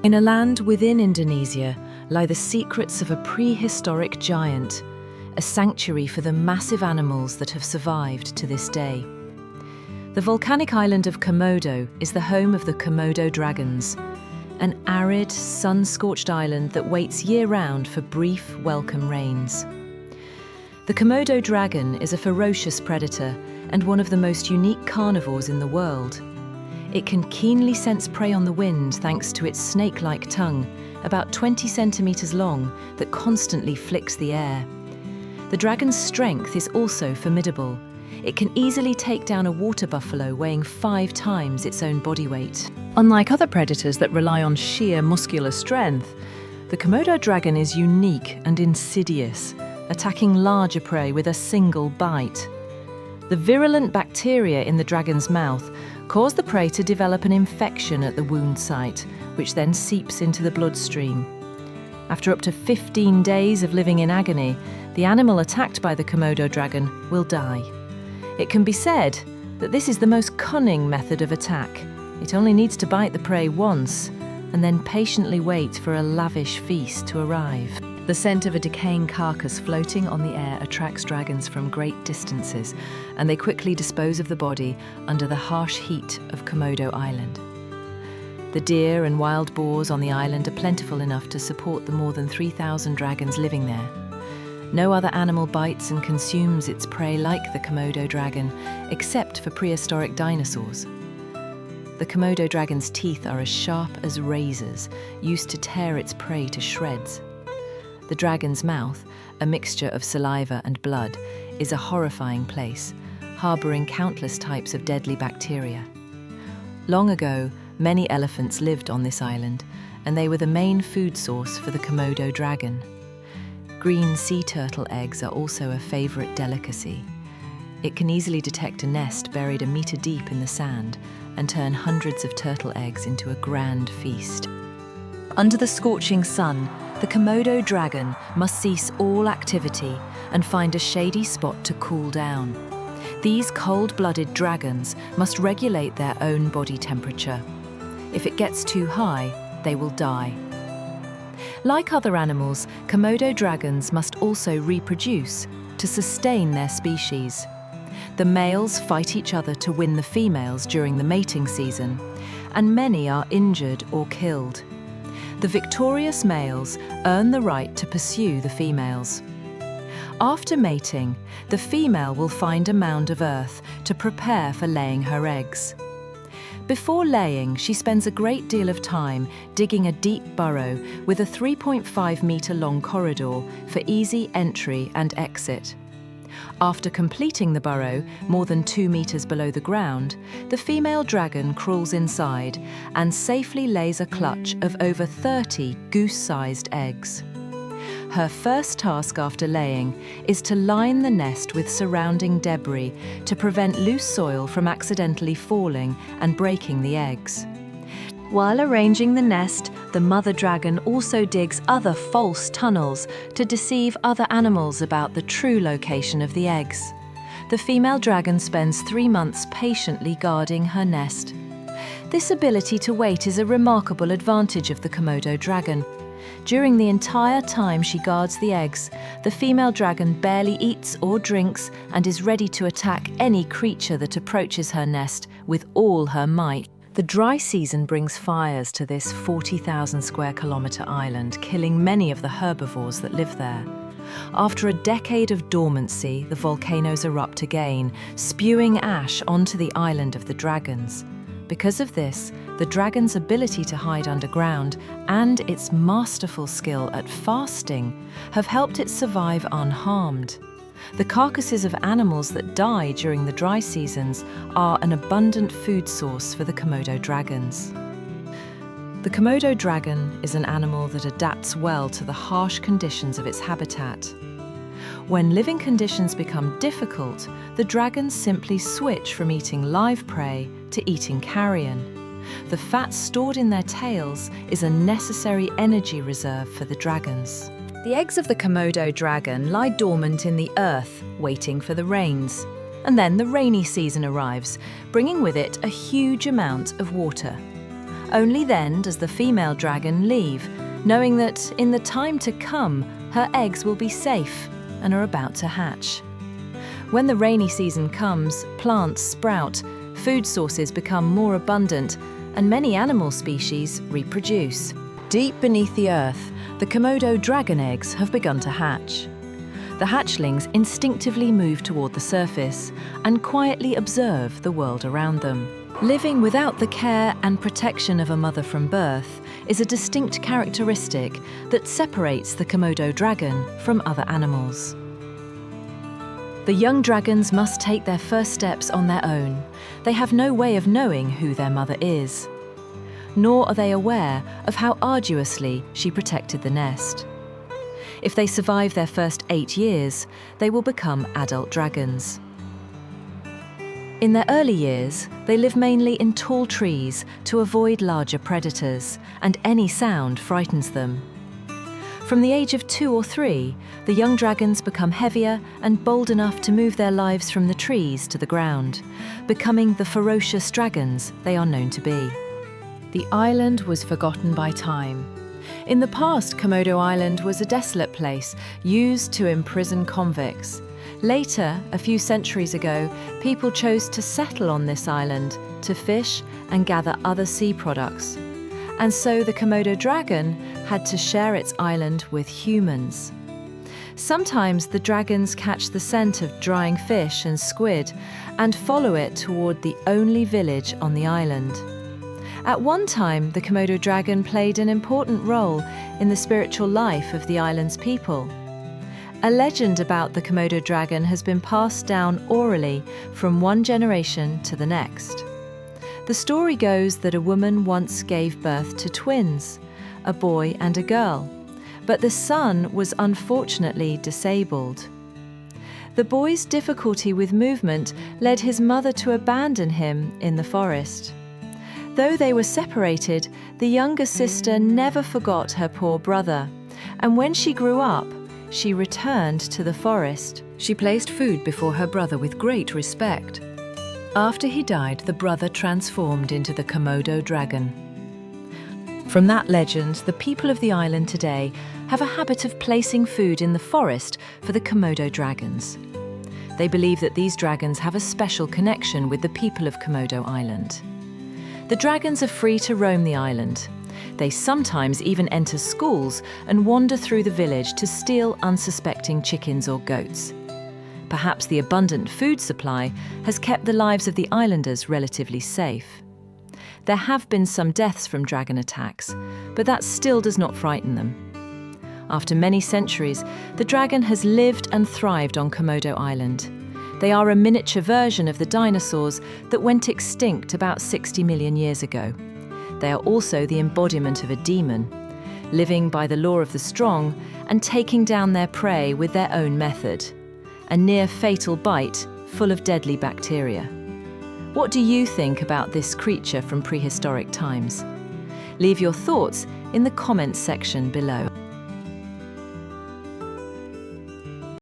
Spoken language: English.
In a land within Indonesia lie the secrets of a prehistoric giant, a sanctuary for the massive animals that have survived to this day. The volcanic island of Komodo is the home of the Komodo Dragons, an arid, sun-scorched island that waits year-round for brief, welcome rains. The Komodo dragon is a ferocious predator and one of the most unique carnivores in the world. It can keenly sense prey on the wind thanks to its snake-like tongue, about 20 centimeters long, that constantly flicks the air. The dragon's strength is also formidable. It can easily take down a water buffalo weighing 5 times its own body weight. Unlike other predators that rely on sheer muscular strength, the Komodo dragon is unique and insidious, attacking larger prey with a single bite. The virulent bacteria in the dragon's mouth cause the prey to develop an infection at the wound site, which then seeps into the bloodstream. After up to 15 days of living in agony, the animal attacked by the Komodo dragon will die. It can be said that this is the most cunning method of attack. It only needs to bite the prey once and then patiently wait for a lavish feast to arrive. The scent of a decaying carcass floating on the air attracts dragons from great distances, and they quickly dispose of the body under the harsh heat of Komodo Island. The deer and wild boars on the island are plentiful enough to support the more than 3,000 dragons living there. No other animal bites and consumes its prey like the Komodo dragon, except for prehistoric dinosaurs. The Komodo dragon's teeth are as sharp as razors, used to tear its prey to shreds. The dragon's mouth, a mixture of saliva and blood, is a horrifying place, harboring countless types of deadly bacteria. Long ago, many elephants lived on this island, and they were the main food source for the Komodo dragon. Green sea turtle eggs are also a favorite delicacy. It can easily detect a nest buried a meter deep in the sand and turn hundreds of turtle eggs into a grand feast. Under the scorching sun, the Komodo dragon must cease all activity and find a shady spot to cool down. These cold-blooded dragons must regulate their own body temperature. If it gets too high, they will die. Like other animals, Komodo dragons must also reproduce to sustain their species. The males fight each other to win the females during the mating season, and many are injured or killed. The victorious males earn the right to pursue the females. After mating, the female will find a mound of earth to prepare for laying her eggs. Before laying, she spends a great deal of time digging a deep burrow with a 3.5-meter long corridor for easy entry and exit. After completing the burrow, more than 2 meters below the ground, the female dragon crawls inside and safely lays a clutch of over 30 goose-sized eggs. Her first task after laying is to line the nest with surrounding debris to prevent loose soil from accidentally falling and breaking the eggs. While arranging the nest, the mother dragon also digs other false tunnels to deceive other animals about the true location of the eggs. The female dragon spends 3 months patiently guarding her nest. This ability to wait is a remarkable advantage of the Komodo dragon. During the entire time she guards the eggs, the female dragon barely eats or drinks and is ready to attack any creature that approaches her nest with all her might. The dry season brings fires to this 40,000 square kilometre island, killing many of the herbivores that live there. After a decade of dormancy, the volcanoes erupt again, spewing ash onto the island of the dragons. Because of this, the dragon's ability to hide underground and its masterful skill at fasting have helped it survive unharmed. The carcasses of animals that die during the dry seasons are an abundant food source for the Komodo dragons. The Komodo dragon is an animal that adapts well to the harsh conditions of its habitat. When living conditions become difficult, the dragons simply switch from eating live prey to eating carrion. The fat stored in their tails is a necessary energy reserve for the dragons. The eggs of the Komodo dragon lie dormant in the earth, waiting for the rains. And then the rainy season arrives, bringing with it a huge amount of water. Only then does the female dragon leave, knowing that in the time to come, her eggs will be safe and are about to hatch. When the rainy season comes, plants sprout, food sources become more abundant, and many animal species reproduce. Deep beneath the earth, the Komodo dragon eggs have begun to hatch. The hatchlings instinctively move toward the surface and quietly observe the world around them. Living without the care and protection of a mother from birth is a distinct characteristic that separates the Komodo dragon from other animals. The young dragons must take their first steps on their own. They have no way of knowing who their mother is. Nor are they aware of how arduously she protected the nest. If they survive their first 8 years, they will become adult dragons. In their early years, they live mainly in tall trees to avoid larger predators, and any sound frightens them. From the age of 2 or 3, the young dragons become heavier and bold enough to move their lives from the trees to the ground, becoming the ferocious dragons they are known to be. The island was forgotten by time. In the past, Komodo Island was a desolate place used to imprison convicts. Later, a few centuries ago, people chose to settle on this island to fish and gather other sea products. And so the Komodo dragon had to share its island with humans. Sometimes the dragons catch the scent of drying fish and squid and follow it toward the only village on the island. At one time, the Komodo dragon played an important role in the spiritual life of the island's people. A legend about the Komodo dragon has been passed down orally from one generation to the next. The story goes that a woman once gave birth to twins, a boy and a girl, but the son was unfortunately disabled. The boy's difficulty with movement led his mother to abandon him in the forest. Though they were separated, the younger sister never forgot her poor brother, and when she grew up, she returned to the forest. She placed food before her brother with great respect. After he died, the brother transformed into the Komodo dragon. From that legend, the people of the island today have a habit of placing food in the forest for the Komodo dragons. They believe that these dragons have a special connection with the people of Komodo Island. The dragons are free to roam the island. They sometimes even enter schools and wander through the village to steal unsuspecting chickens or goats. Perhaps the abundant food supply has kept the lives of the islanders relatively safe. There have been some deaths from dragon attacks, but that still does not frighten them. After many centuries, the dragon has lived and thrived on Komodo Island. They are a miniature version of the dinosaurs that went extinct about 60 million years ago. They are also the embodiment of a demon, living by the law of the strong and taking down their prey with their own method. A near-fatal bite full of deadly bacteria. What do you think about this creature from prehistoric times? Leave your thoughts in the comments section below.